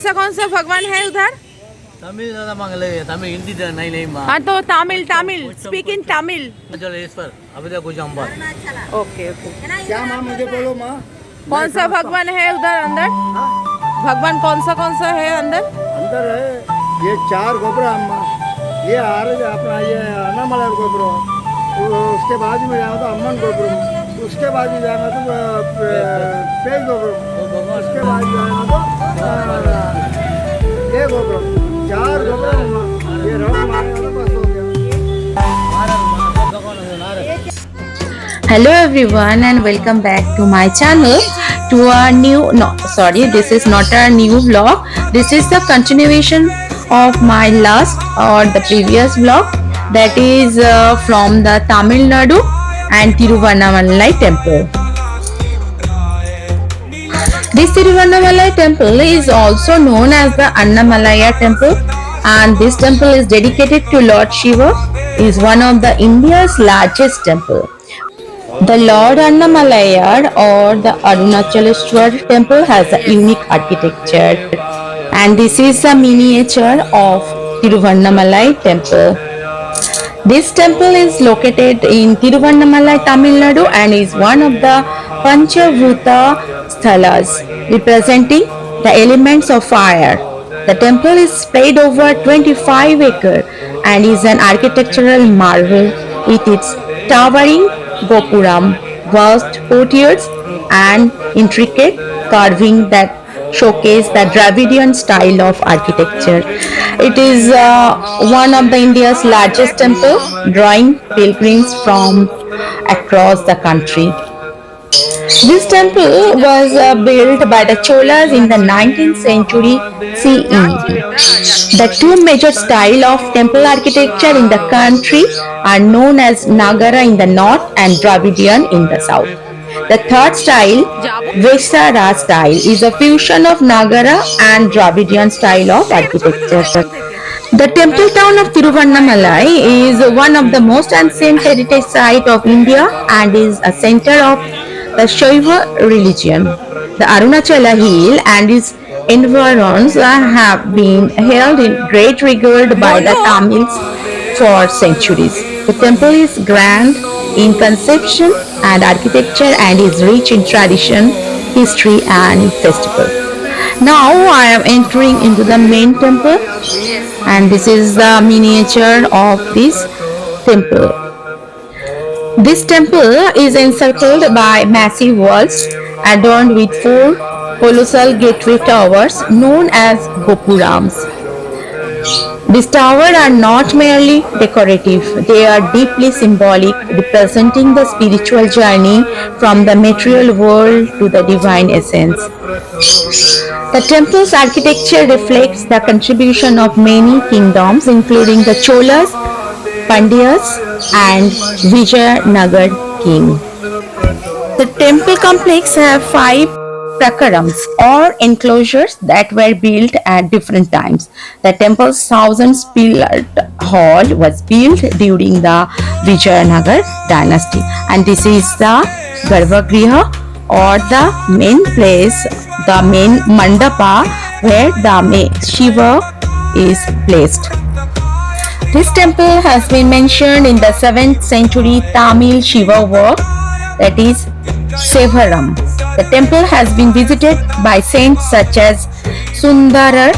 कौन सा भगवान है उधर? तमिल ज़्यादा मांग ले, तमिल हिंदी तो नहीं मांग। हाँ तो तमिल तमिल स्पीक इन तमिल। जलेश्वर अभी तक कुछ हम बात। Okay okay. क्या माँ मुझे बोलो माँ। कौन सा भगवान है उधर अंदर? भगवान कौन सा है अंदर? अंदर है ये 4 गोपुर अम्मा। ये आ रहे अपना ये अन्नामला गोपुर। उसके बाद में जाएगा तो अम्मन गोपुर। उसके बाद में जाएगा तो पेज गोपुर। उसके बाद जाएगा तो ये गोपुर। 4 गोपुर अम्मा। ये रोड मारेगा तो बस हो गया। Hello everyone and welcome back to my channel to a new this is not a new vlog. This is the continuation of my last or the previous vlog, that is from the Tamil Nadu and Tiruvannamalai temple. This Tiruvannamalai temple is also known as the Annamalaya temple, and this temple is dedicated to Lord Shiva. Is one of the India's largest temple. The Lord Annamalaya or the Arunachaleshwar temple has a unique architecture, and this is a miniature of Tiruvannamalai temple. This temple is located in Tiruvannamalai, Tamil Nadu, and is one of the Panchabhuta Sthalas, representing the elements of fire. The temple is spread over 25 acres and is an architectural marvel with its towering gopuram, vast courtyards, and intricate carving that showcase the Dravidian style of architecture. It is one of the India's largest temples, drawing pilgrims from across the country. This temple was built by the Cholas in the 19th century CE. The two major styles of temple architecture in the country are known as Nagara in the north and Dravidian in the south. The third style, Vesara style, is a fusion of Nagara and Dravidian style of architecture. The temple town of Tiruvannamalai is one of the most ancient heritage sites of India and is a center of the Shaiva religion. The Arunachala hill and its environs have been held in great regard by the Tamils for centuries. The temple is grand in conception and architecture and is rich in tradition, history and festival. Now I am entering into the main temple, and this is the miniature of this temple. This temple is encircled by massive walls adorned with 4 colossal gateway towers known as Gopurams. These towers are not merely decorative, they are deeply symbolic, representing the spiritual journey from the material world to the divine essence. The temple's architecture reflects the contribution of many kingdoms, including the Cholas, Pandyas, and Vijayanagar king. The temple complex have 5 prakarams or enclosures that were built at different times. The temple's 1,000-pillared hall was built during the Vijayanagar dynasty, and this is the Garbhagriha or the main place, the main mandapa where the Shiva is placed. This temple has been mentioned in the 7th century Tamil Shiva work, that is Sevaram. The temple has been visited by saints such as Sundarar,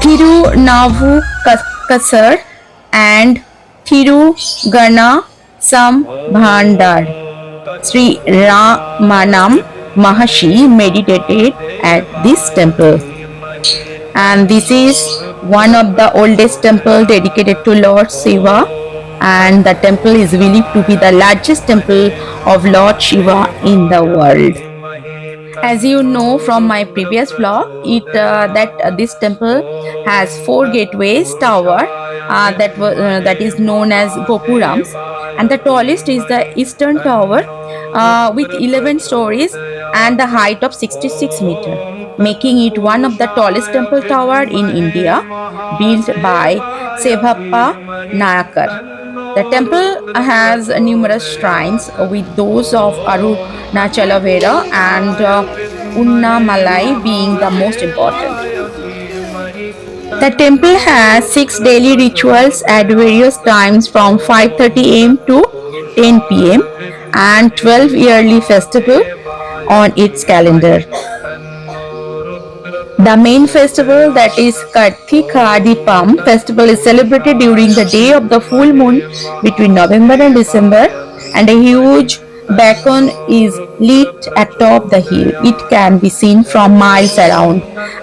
Thirunavukasar and Thirugana Sambhandar. Sri Ramanam Maharshi meditated at this temple. And this is one of the oldest temple dedicated to Lord Shiva, and the temple is believed to be the largest temple of Lord Shiva in the world. As you know from my previous vlog, this temple has 4 gateways tower that is known as Gopurams, and the tallest is the eastern tower with 11 stories and the height of 66 meters, making it one of the tallest temple tower in India, built by Sevappa Nayakar. The temple has numerous shrines, with those of Arunachalavera and Unnamalai being the most important. The temple has 6 daily rituals at various times from 5:30 am to 10 pm and 12 yearly festival on its calendar. The main festival, that is Kartika Dipam festival, is celebrated during the day of the full moon between November and December, and a huge beacon is lit atop the hill. It can be seen from miles around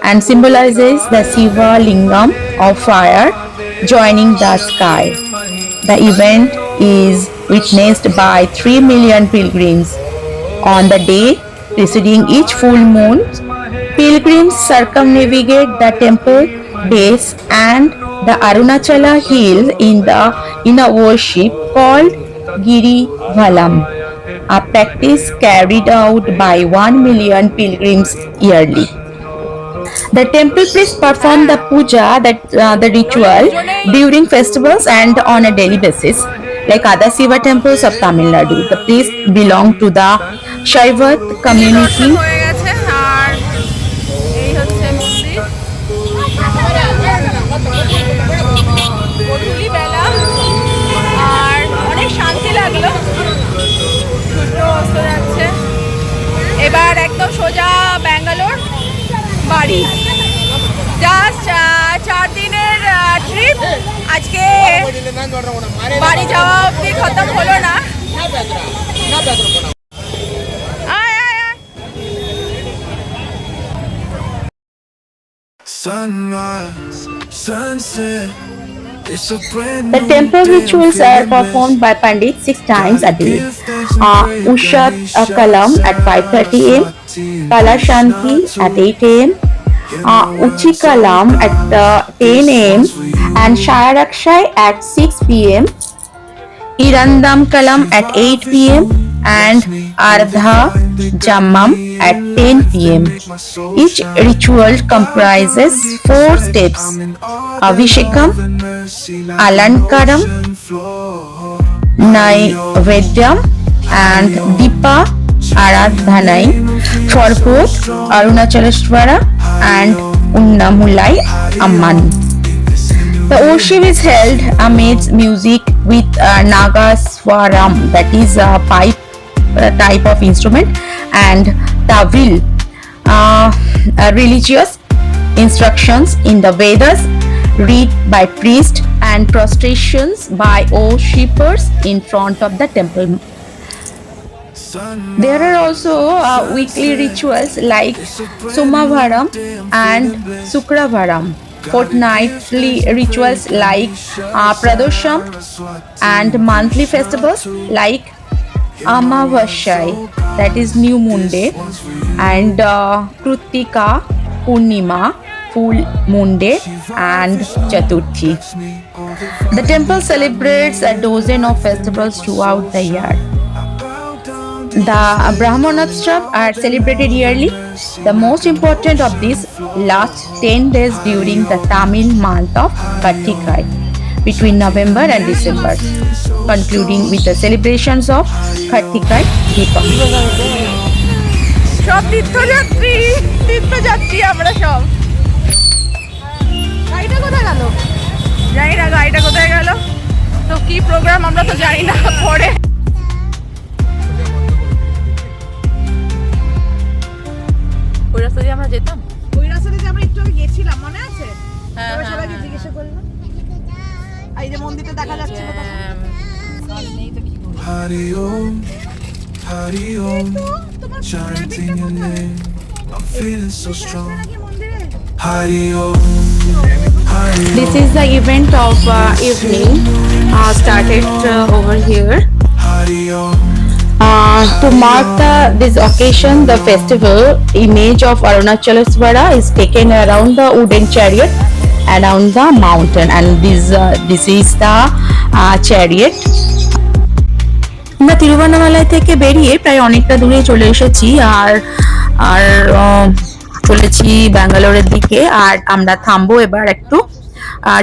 and symbolizes the Shiva Lingam of fire joining the sky. The event is witnessed by 3 million pilgrims. On the day preceding each full moon, pilgrims circumnavigate the temple base and the Arunachala hill in a worship called Giri Valam, a practice carried out by 1 million pilgrims yearly. The temple priests perform the puja, the ritual, during festivals and on a daily basis. Like other Shiva temples of Tamil Nadu, the priests belong to the Shaivat community. হয়ে গেছে আর এই হচ্ছে মন্দির। গধূলি বেলা আর অনেক শান্তি লাগলো। সূর্য অস্ত যাচ্ছে। এবার একদম সোজা ব্যাঙ্গালোর বাড়ি। জাস্ট 4 দিনের ট্রিপ, আজকে বাড়ি যাওয়া অবধি খতম হলো না। আয় আয় আয়। Sunrise, sunset, it's a brand The temple rituals are performed by Pandit 6 times a day. Ushat Kalam at 5:30 am, Kala Shanti at 8 am, Uchi Kalam at 10 am, and Shayarakshay at 6 pm, Irandam Kalam at 8 pm, and Ardha Jammam at 10 pm. Each ritual comprises 4 steps: Abhishekam, Alankaram, Naivedyam, and Deepa Aradhanai for both Arunachaleshwara and Unnamulai Amman. The worship is held amidst music with Nagaswaram, that is a pipe type of instrument, and Tavil, religious instructions in the Vedas read by priests and prostrations by worshippers in front of the temple. There are also weekly rituals like Somavaram and Sukravaram, fortnightly rituals like Pradosham, and monthly festivals like Amavashai, that is New Moon Day, and Krutika Purnima, Full Moon Day, and Chaturthi. The temple celebrates a dozen of festivals throughout the year. The Brahmanotsava are celebrated yearly. The most important of these last 10 days during the Tamil month of Kartikai, between November and December, concluding with the celebrations of Kartikai Deepam. সব তীর্থযাত্রী আমরা সব। গাড়িটা কোথায় গেল? জানি না গাড়িটা কোথায় গেল। তো কি প্রোগ্রাম আমরা তো জানি না। পরে ওই রাস্তা দিয়ে আমরা যেতাম। ওই রাস্তা দিয়ে আমরা একটু আগে গেছিলাম, মনে আছে? হ্যাঁ, তবে হ্যাঁ, সবাইকে হ্যাঁ। জিজ্ঞাসা করলাম। এই যে মন্দিরটা দেখা যাচ্ছে না তখন। Hari Om, Hari Om, chanting your name. I'm feeling so strong. Hari Om, Hari Om, This is the event of evening started over here. Hari Om. To mark this occasion, the festival image of Arunachaleswara is taken around the wooden chariot around the mountain, and this is the chariot. আমরা তিরুভান্নামালাই থেকে বেরিয়ে প্রায় অনেকটা দূরে চলে এসেছি আর চলেছি ব্যাঙ্গালোরের দিকে। আর আমরা থামবো এবার একটু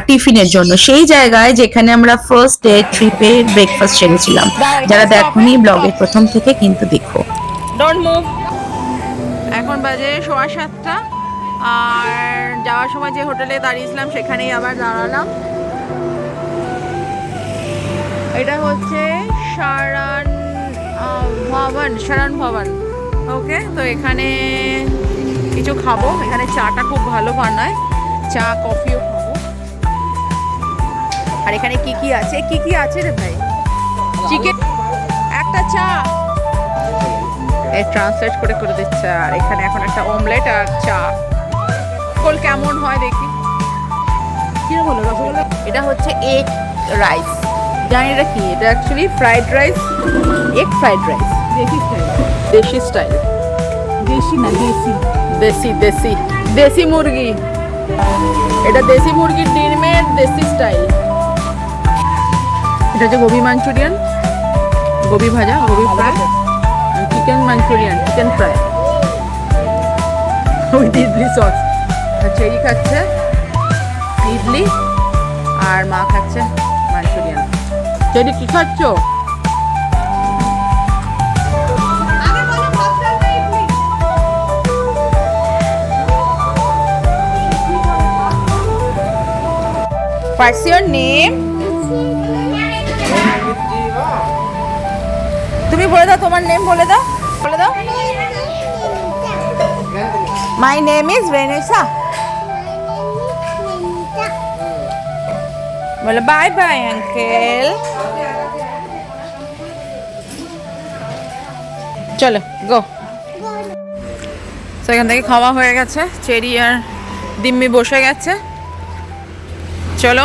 টিফিনের জন্য সেই জায়গায় যেখানে আমরা ফার্স্ট ডে ট্রিপে ব্রেকফাস্ট সেরেছিলাম। যারা দেখোনি ব্লগের প্রথম থেকে কিন্তু দেখো। Don't move. এখন বাজে 7:15 আর যাওয়ার সময় যে হোটেলে দাঁড়িয়েছিলাম সেখানেই আবার দাঁড়ালাম। এটা হচ্ছে শরণ ভবন। ওকে, তো এখানে কিছু খাবো। এখানে চাটা খুব ভালো বানায়, চা কফিও খাবো। আর এখানে কি কি আছে রে ভাই? চিকেন, একটা চা, এই ট্রান্সলেট করে দিচ্ছে। আর এখানে এখন একটা অমলেট আর চা। কোল কেমন হয় দেখি। কি বলো রসগোল্লা? এটা হচ্ছে এগ রাইস, জানি এটা কি। এটা actually fried rice, egg fried rice, দেশি স্টাইল। দেশি মুরগি। এটা দেশি মুরগির ডিমের দেশি স্টাইল। এটা হচ্ছে গোবি মাঞ্চুরিয়ান, গোবি ভাজা, Gobi fry, chicken Manchurian, chicken fry with idli sauce. Cherry খাচ্ছে ইডলি আর মা খাচ্ছে মাঞ্চুরিয়ান। চেরি কি খাচ্ছ? What's your name? তুমি বলে দাও, তোমার নেম বলে দাও। My name is Vanessa. বলে বাই বাই আঙ্কেল। চলো গো। তো এখান থেকে খাওয়া হয়ে গেছে, চেরি আর দিম্মি বসে গেছে। চলো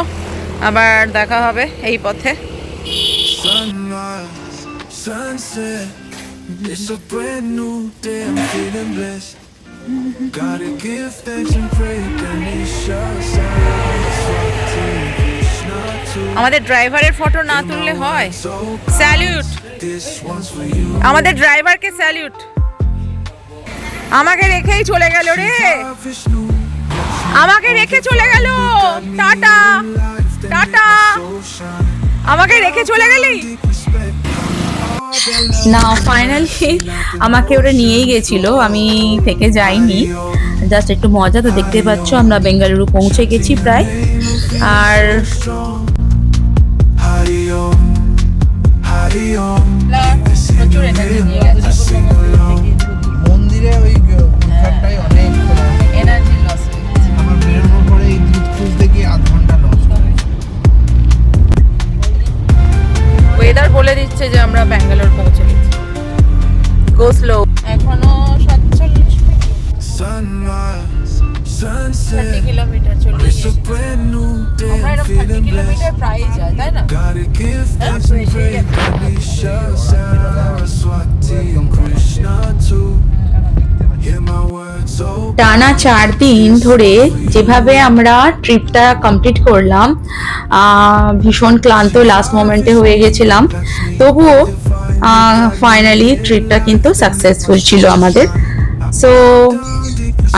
আবার দেখা হবে এই পথে। Sunrise, sunset, it's a brand new day, I'm feeling blessed. Gotta give thanks and pray, Ganesha, Saraswati, Krishna too. আমাদের ড্রাইভারের ফটো না তুললে হয়? Salute, This one's for you. আমাদের ড্রাইভারকে স্যালিউট। আমাকে রেখেই চলে গেল রে, Vishnu, আমাকে রেখে চলে গেল। টাটা টাটা, আমাকে রেখে চলে গেলি। না, ফাইনালি আমাকে ওরা নিয়েই গেছিল, আমি থেকে যাইনি, জাস্ট একটু মজা। তো দেখতে পাচ্ছ আমরা বেঙ্গালুরু পৌঁছে গেছি প্রায়। আর Hari Om, Hari Om. মন্দিরে ওই উদ্ধারটাই অনেক এনার্জি লস হয়ে গেছে। আমার বেরোনোর পরে এই দুধ খুঁজতে গিয়ে 8 ঘন্টা লস করে। ওয়েদার বলে দিচ্ছে যে আমরা ব্যাঙ্গালোর পৌঁছে গেছি। গো স্লো, এখনো 47 Sunrise, 30 sunset, কিলোমিটার চলে it's a গেছি। brand new day, আমরা I'm এরকম 30 feeling blessed. কিলোমিটার প্রায় যাই, তাই না? Gotta give thanks and pray, Ganesha, Saraswati, Krishna too. Hear my words, oh. টানা 4 দিন ধরে যেভাবে আমরা ট্রিপটা কমপ্লিট করলাম, ভীষণ ক্লান্ত লাস্ট মোমেন্টে হয়ে গেছিলাম, তবুও ফাইনালি ট্রিপটা কিন্তু সাকসেসফুল ছিল আমাদের। সো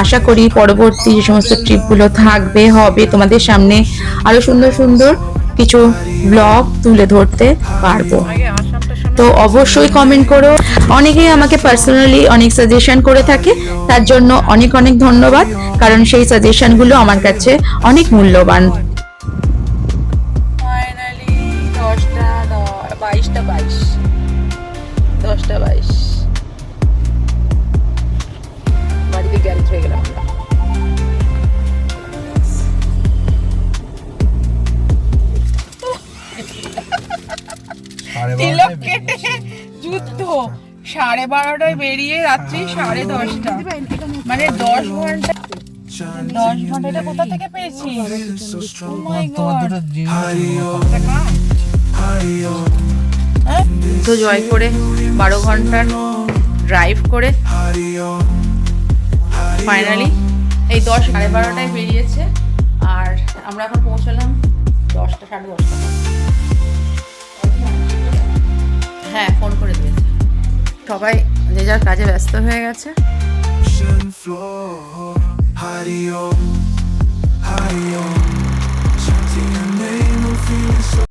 আশা করি পরবর্তী যে সমস্ত ট্রিপগুলো হবে তোমাদের সামনে আরো সুন্দর সুন্দর কিছু ব্লগ তুলে ধরতে পারবো। তো অবশ্যই কমেন্ট করো। অনেকেই আমাকে পার্সোনালি অনেক সাজেশন করে থাকে, তার জন্য অনেক অনেক ধন্যবাদ, কারণ সেই সাজেশনগুলো আমার কাছে অনেক মূল্যবান। ফাইনালি 10টা 22 বাড়িতে গ্যারেজ হয়ে গেলাম আমরা। তিলক কেটে যুদ্ধ 12:30 বেরিয়ে রাত্রি 10:30, মানে 10 ঘন্টা। 10 ঘন্টাটা কোথা থেকে পেয়েছি? So strong. Oh my God! Hari Om, Hari Om, তো জয় করে 12 ঘন্টার ড্রাইভ করে Hari Om, ফাইনালি এই 10:30 বেরিয়েছে। আর আমরা এখন পৌঁছলাম 10টা 10:30। হ্যাঁ, ফোন করে দিয়েছে। সবাই যে যার কাজে ব্যস্ত হয়ে গেছে। ocean floor. Hari Om, Hari Om, chanting your name, I'm feeling so